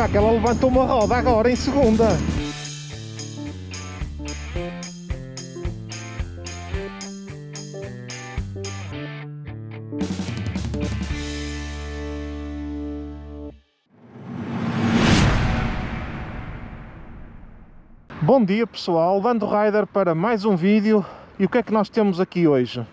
Pá, que ela levantou uma roda agora em segunda. Bom dia pessoal, Lando Rider para mais um vídeo. E o que é que nós temos aqui hoje?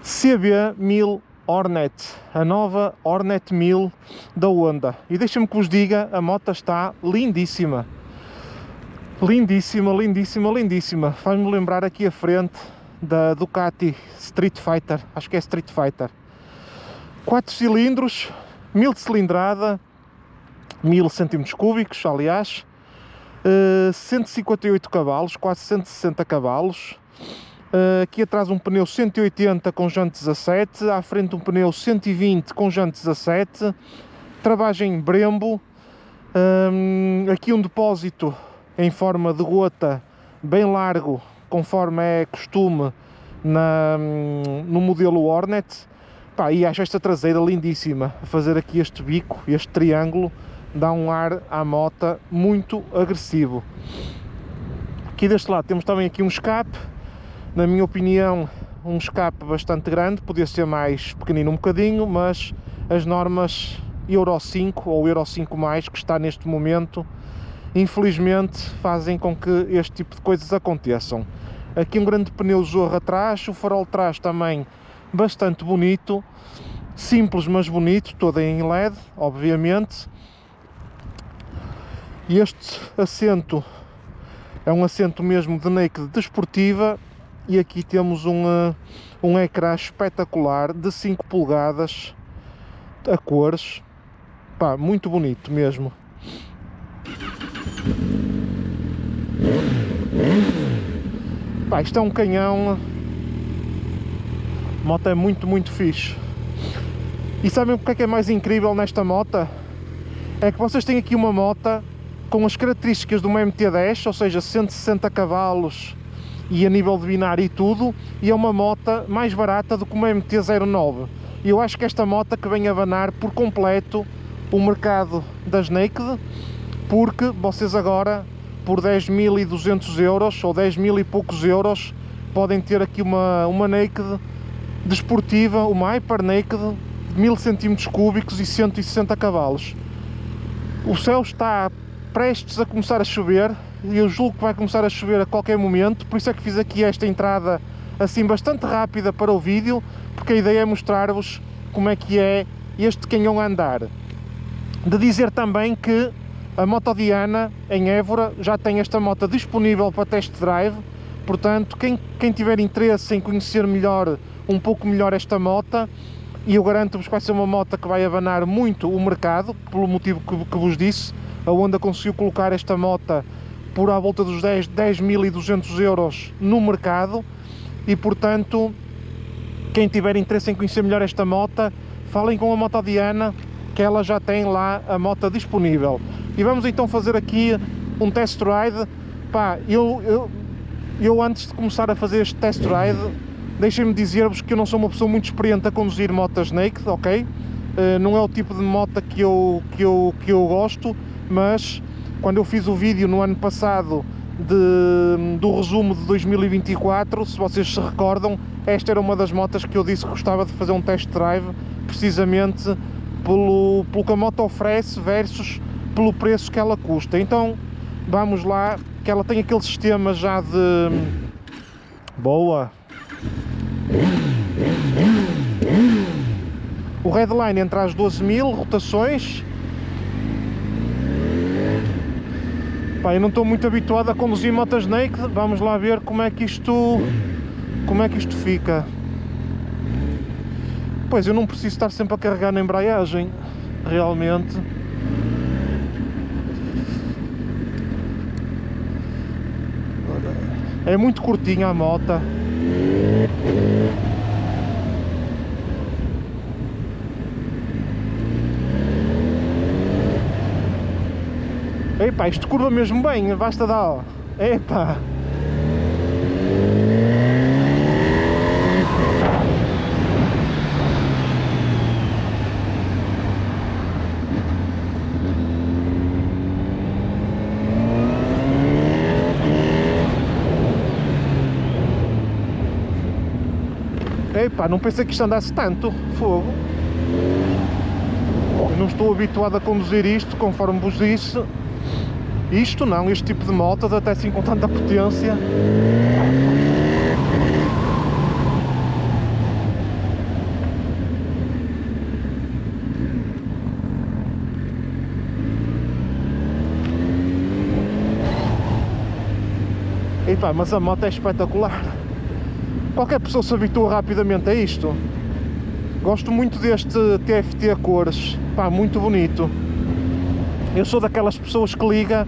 CB1000 Hornet, a nova Hornet 1000 da Honda. E deixa-me que vos diga, a moto está lindíssima. Lindíssima, lindíssima, lindíssima. Faz-me lembrar aqui a frente da Ducati Street Fighter, acho que é Street Fighter. 4 cilindros, 1000 de cilindrada, 1000 cm3, aliás. 158 cavalos, quase 160 cavalos. Aqui atrás um pneu 180 com jante 17, à frente um pneu 120 com jante 17, travagem Brembo, aqui um depósito em forma de gota bem largo, conforme é costume no modelo Hornet. Pá, e acho esta traseira lindíssima, a fazer aqui este bico, este triângulo, dá um ar à moto muito agressivo. Aqui deste lado temos também aqui um escape, na minha opinião um escape bastante grande, podia ser mais pequenino um bocadinho, mas as normas Euro 5 ou Euro 5+, que está neste momento, infelizmente fazem com que este tipo de coisas aconteçam. Aqui um grande pneu Zorro atrás, o farol de trás também bastante bonito, simples mas bonito, todo em LED, obviamente. E este assento é um assento mesmo de naked desportiva, e aqui temos um ecrã espetacular de 5 polegadas a cores. Pá, muito bonito mesmo. Pá, isto é um canhão, a moto é muito fixe. E sabem o que é mais incrível nesta moto? É que vocês têm aqui uma moto com as características de uma MT-10, ou seja, 160 cavalos e a nível de binário e tudo, e é uma moto mais barata do que uma MT-09. E eu acho que esta moto que vem abanar por completo o mercado das naked, porque vocês agora, por 10.200 euros, ou 10.000 e poucos euros, podem ter aqui uma naked desportiva, uma Hyper Naked, de 1000 cm3 e 160 cavalos. O céu está prestes a começar a chover, e eu julgo que vai começar a chover a qualquer momento, por isso é que fiz aqui esta entrada assim bastante rápida para o vídeo, porque a ideia é mostrar-vos como é que é este canhão a andar. De dizer também que a Moto Diana em Évora já tem esta moto disponível para test drive, portanto quem tiver interesse em conhecer melhor, um pouco melhor esta moto, e eu garanto-vos que vai ser uma moto que vai abanar muito o mercado, pelo motivo que vos disse. A Honda conseguiu colocar esta moto por à volta dos 10.200 euros no mercado, e portanto quem tiver interesse em conhecer melhor esta moto, falem com a Moto Diana, que ela já tem lá a moto disponível. E vamos então fazer aqui um test ride. Pá, eu antes de começar a fazer este test ride, deixem-me dizer-vos que eu não sou uma pessoa muito experiente a conduzir motas naked, ok? Não é o tipo de moto que eu gosto, mas quando eu fiz o vídeo no ano passado do resumo de 2024, se vocês se recordam, esta era uma das motas que eu disse que gostava de fazer um test drive, precisamente pelo que a moto oferece versus pelo preço que ela custa. Então vamos lá, que ela tem aquele sistema já de... Boa! O Redline entre as 12.000 rotações. Pá, eu não estou muito habituado a conduzir motas naked, vamos lá ver como é que isto fica. Pois, eu não preciso estar sempre a carregar na embreagem, realmente. É muito curtinha a moto. Epá, isto curva mesmo bem, basta dar. Epá. Epá, não pensei que isto andasse tanto, fogo. Eu não estou habituado a conduzir isto, conforme vos disse. Isto não, este tipo de motos, até assim com tanta potência. Epá, mas a moto é espetacular. Qualquer pessoa se habitua rapidamente a isto. Gosto muito deste TFT a cores, pá, muito bonito. Eu sou daquelas pessoas que liga,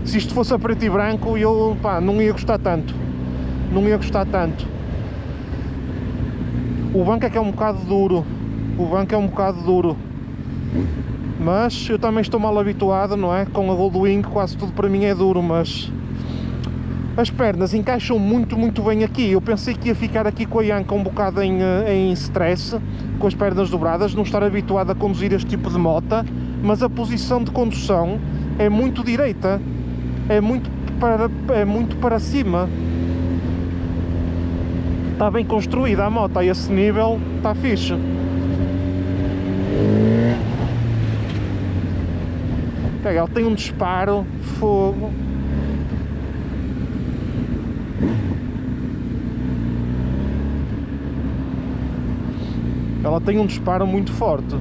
se isto fosse a preto e branco, eu, pá, não ia gostar tanto. Não ia gostar tanto. O banco é que é um bocado duro. O banco é um bocado duro. Mas eu também estou mal habituado, não é? Com a Goldwing quase tudo para mim é duro, mas as pernas encaixam muito, muito bem aqui. Eu pensei que ia ficar aqui com a anca um bocado em stress, com as pernas dobradas, não estar habituado a conduzir este tipo de moto, mas a posição de condução é muito direita, é muito para cima. Está bem construída a moto, a esse nível está fixe. Ela tem um disparo, fogo. Ela tem um disparo muito forte.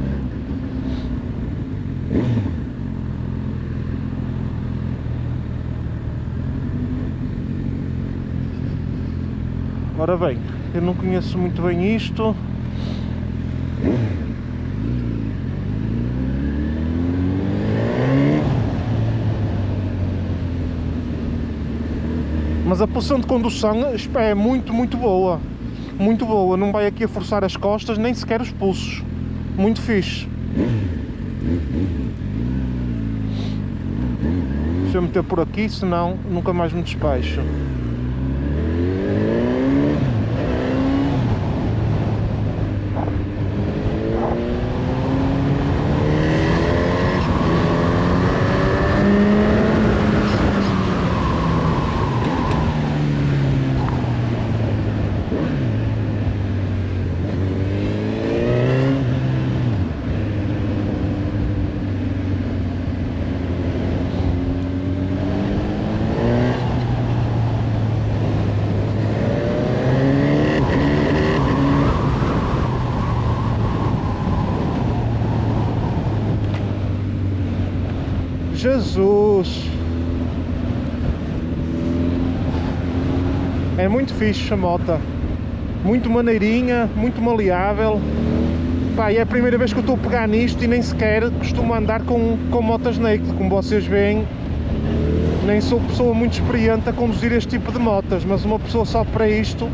Ora bem, eu não conheço muito bem isto. Mas a posição de condução é muito, muito boa. Muito boa, não vai aqui a forçar as costas, nem sequer os pulsos. Muito fixe. Deixa eu meter por aqui, senão nunca mais me despacho. Jesus! É muito fixe a moto. Muito maneirinha, muito maleável. Pá, e é a primeira vez que eu estou a pegar nisto e nem sequer costumo andar com motas naked. Como vocês veem, nem sou pessoa muito experiente a conduzir este tipo de motas, mas uma pessoa só para isto,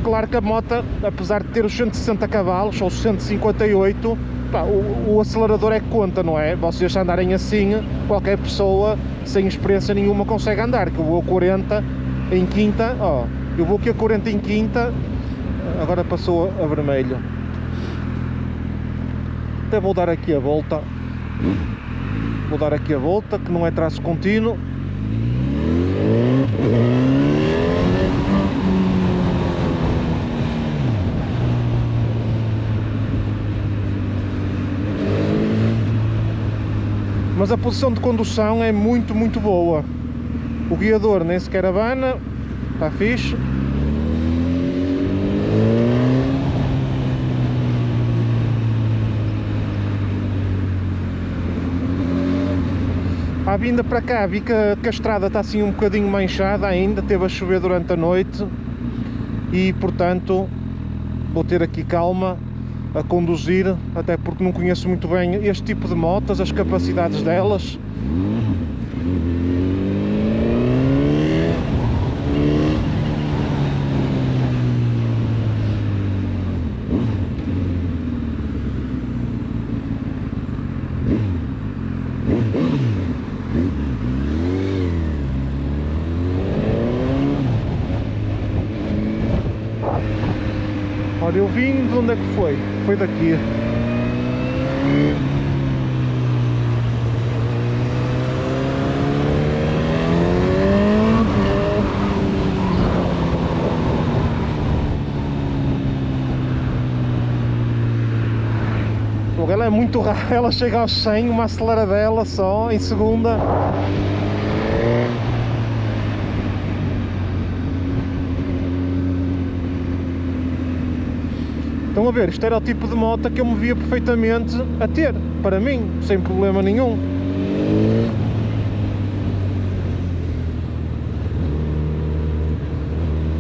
claro que a moto, apesar de ter os 160 cavalos ou os 158, pá, o acelerador é que conta, não é? Vocês andarem assim, qualquer pessoa sem experiência nenhuma consegue andar, que eu vou a 40 em quinta, ó, eu vou aqui a 40 em quinta, agora passou a vermelho. Até vou dar aqui a volta. Vou dar aqui a volta, que não é traço contínuo. Mas a posição de condução é muito, muito boa. O guiador nem sequer abana, está fixe. À vinda para cá vi que a estrada está assim um bocadinho manchada ainda, teve a chover durante a noite e portanto vou ter aqui calma a conduzir, até porque não conheço muito bem este tipo de motas, as capacidades delas. Olha, eu vim de onde é que foi? Foi daqui. Ela é muito rápida, ela chega aos 100, uma aceleradela só, em segunda. Estão a ver, isto era o tipo de moto que eu me via perfeitamente a ter, para mim, sem problema nenhum.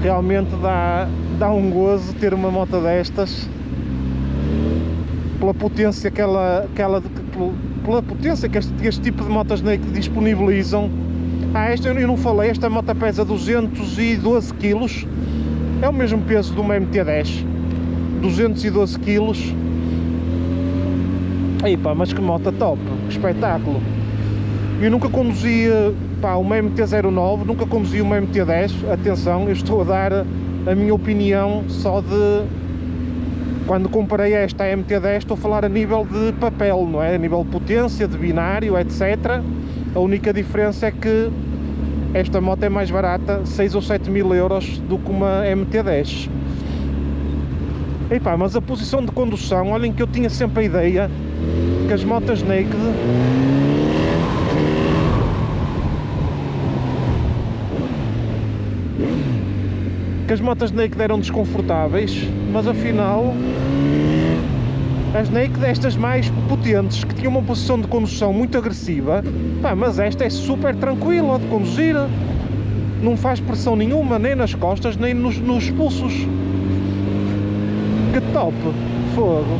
Realmente dá um gozo ter uma moto destas, pela potência pela potência que este tipo de motos Naked disponibilizam. Esta eu não falei, esta moto pesa 212 kg, é o mesmo peso de uma MT-10, 212 kg. Aí pá, mas que moto top, que espetáculo. Eu nunca conduzi uma MT-09, nunca conduzi uma MT-10, atenção, eu estou a dar a minha opinião só de... Quando comparei esta à MT-10, estou a falar a nível de papel, não é? A nível de potência, de binário, etc. A única diferença é que esta moto é mais barata, 6 ou 7 mil euros, do que uma MT-10. Epá, mas a posição de condução, olhem que eu tinha sempre a ideia que as motas Naked... as motas Naked eram desconfortáveis, mas afinal as Naked, estas mais potentes, que tinham uma posição de condução muito agressiva, pá, mas esta é super tranquila de conduzir, não faz pressão nenhuma, nem nas costas, nem nos pulsos. Que top, fogo.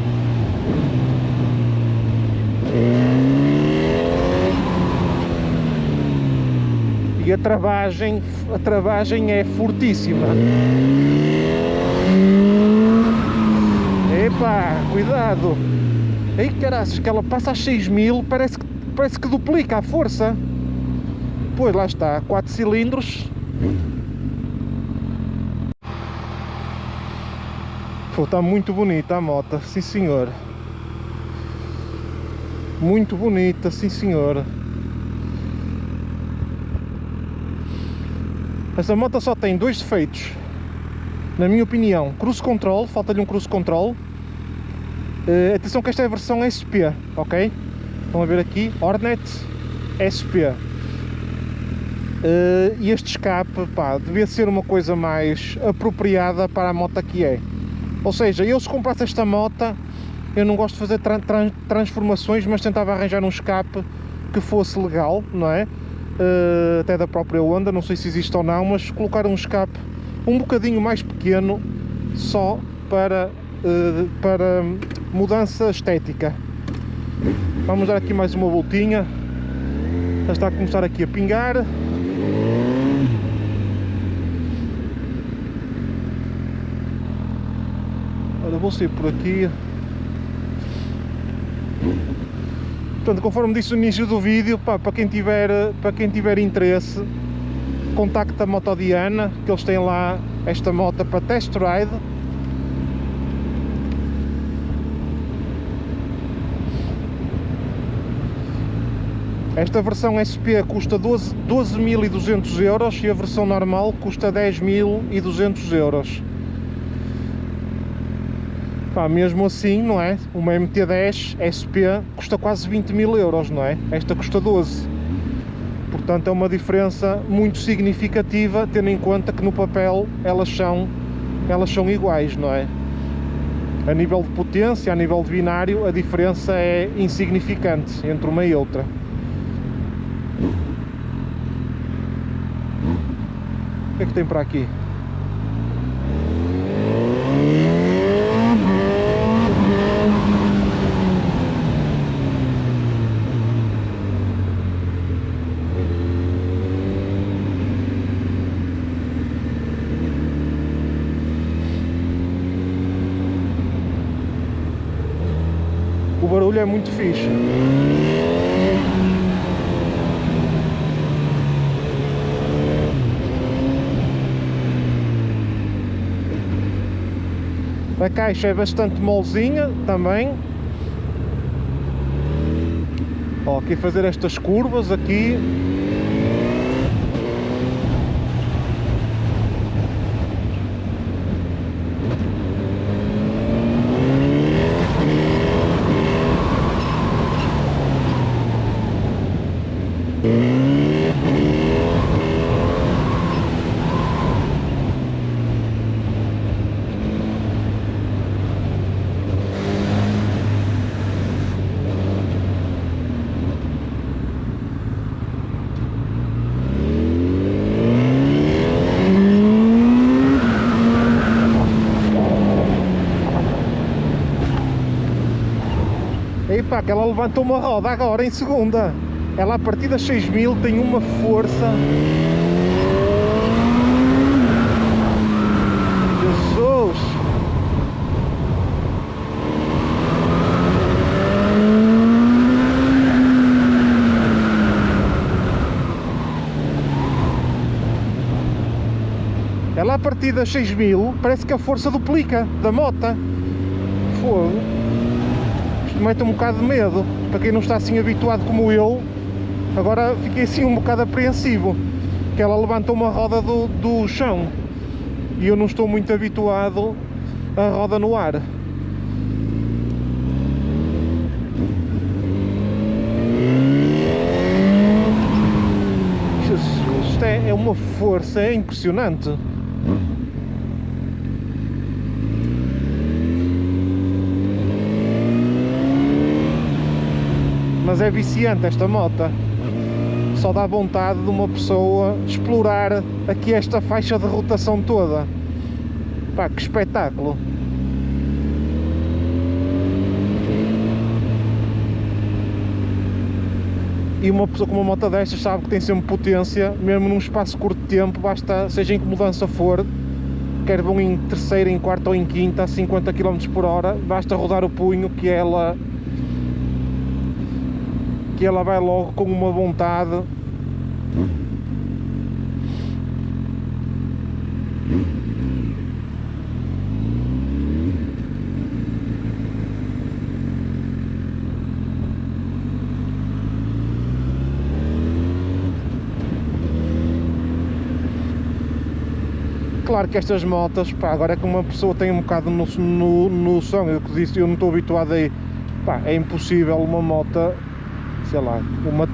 E a travagem é fortíssima. Epá, cuidado. Ei, caraças, que ela passa a 6.000, parece que duplica a força. Pois, lá está, 4 cilindros. Pô, está muito bonita a moto, sim senhor. Muito bonita, sim senhor. Esta moto só tem 2 defeitos, na minha opinião. Cruise control, falta-lhe um cruise control. Atenção que esta é a versão SP, ok? Estão a ver aqui, Hornet SP. E este escape, pá, devia ser uma coisa mais apropriada para a moto que é. Ou seja, eu se comprasse esta moto, eu não gosto de fazer transformações, mas tentava arranjar um escape que fosse legal, não é? Até da própria Honda, não sei se existe ou não, mas colocar um escape um bocadinho mais pequeno, só para mudança estética. Vamos dar aqui mais uma voltinha. Já está a começar aqui a pingar. Olha, vou sair por aqui. Portanto, conforme disse no início do vídeo, pá, para quem tiver interesse, contacte a Motodiana, que eles têm lá esta moto para test ride. Esta versão SP custa 12.200 euros e a versão normal custa 10.200 euros. Pá, mesmo assim, não é? Uma MT-10 SP custa quase 20.000 euros, não é? Esta custa 12. Portanto, é uma diferença muito significativa, tendo em conta que no papel elas são iguais, não é? A nível de potência, a nível de binário, a diferença é insignificante entre uma e outra. O que é que tem para aqui? O barulho é muito fixe. A caixa é bastante molezinha também. Ó, aqui fazer estas curvas aqui. Epá, que ela levantou uma roda agora em segunda. Ela a partir das 6000 tem uma força. Jesus! Ela a partir das 6000 parece que a força duplica da mota. Fogo! Isto mete um bocado de medo. Para quem não está assim habituado como eu, agora fiquei assim um bocado apreensivo. Que ela levantou uma roda do chão. E eu não estou muito habituado a roda no ar. Jesus, isto é uma força, é impressionante. Mas é viciante esta moto. Só dá vontade de uma pessoa explorar aqui esta faixa de rotação toda. Pá, que espetáculo! E uma pessoa com uma moto destas sabe que tem sempre potência, mesmo num espaço curto de tempo, basta, seja em que mudança for, quer vão em terceira, em quarta ou em quinta, a 50 km por hora, basta rodar o punho que ela vai logo com uma vontade. Claro que estas motas, pá, agora é que uma pessoa tem um bocado noção, eu disse, eu não estou habituado a, pá, é impossível uma moto, sei lá,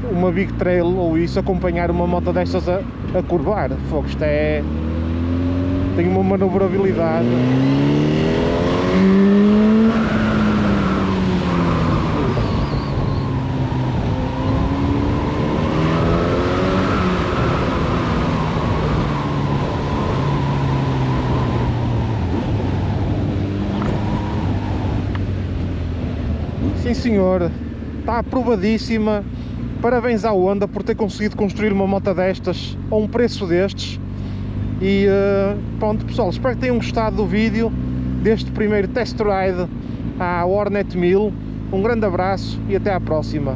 uma Big Trail ou isso, acompanhar uma moto destas a curvar. Fogo, isto é... tem uma manobrabilidade. Sim senhor, está aprovadíssima. Parabéns à Honda por ter conseguido construir uma moto destas a um preço destes. E pronto pessoal, espero que tenham gostado do vídeo, deste primeiro test ride à Hornet 1000. Um grande abraço e até à próxima.